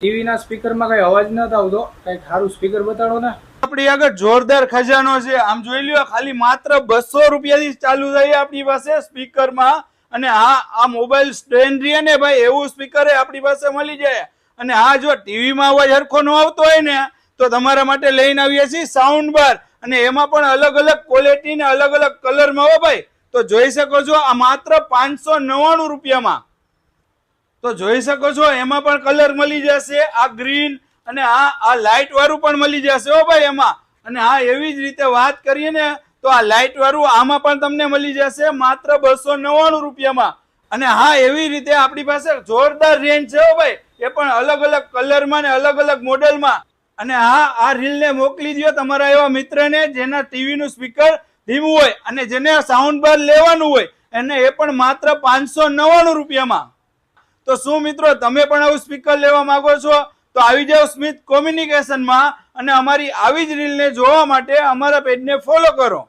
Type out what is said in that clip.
TV ના speaker માં કઈ અવાજ ન આવતો, કઈક સારું સ્પીકર બતાડો ને। આપણી આગળ જોરદાર ખજાનો છે, આમ જોઈ લ્યો, ખાલી માત્ર 200 રૂપિયાથી ચાલુ થાય આપણી પાસે સ્પીકર માં। અને આ મોબાઈલ સ્ટેન્ડ રે ને ભાઈ, એવું સ્પીકર આપણી પાસે મળી જાય। અને જો ટીવી માં અવાજ હરખો ન આવતો હોય ને, તો તમારા માટે લઈને આવીએ છીએ સાઉન્ડ બાર। અને એમાં પણ અલગ અલગ ક્વોલિટી ને અલગ અલગ કલર માં હો ભાઈ। તો જોઈ શકો છો, આ માત્ર 599 રૂપિયામાં। તો જોઈ શકો છો, એમાં પણ કલર મળી જશે, આ ગ્રીન અને આ લાઇટ વાળું પણ મળી જશે હો ભાઈ એમાં। અને એવી જ રીતે વાત કરીએ ને, તો આ લાઇટ વાળું આમાં પણ તમને મળી જશે માત્ર 299 રૂપિયામાં। અને એવી રીતે આપણી પાસે જોરદાર રેન્જ છે હો ભાઈ, એ પણ અલગ અલગ કલરમાં ને અલગ અલગ મોડેલમાં। અને આ રીલ ને મોકલી દો તમારા એવા મિત્રને જેના ટીવી નું સ્પીકર ધીમું હોય અને જેને સાઉન્ડ બાર લેવાનું હોય, એને એ પણ માત્ર 599 રૂપિયામાં। તો શું મિત્રો, તમે પણ આવું સ્પીકર લેવા માંગો છો? તો આવી જાઓ સ્મિથ કોમ્યુનિકેશનમાં, અને અમારી આવી જ રીલને જોવા માટે અમારા પેજને ફોલો કરો।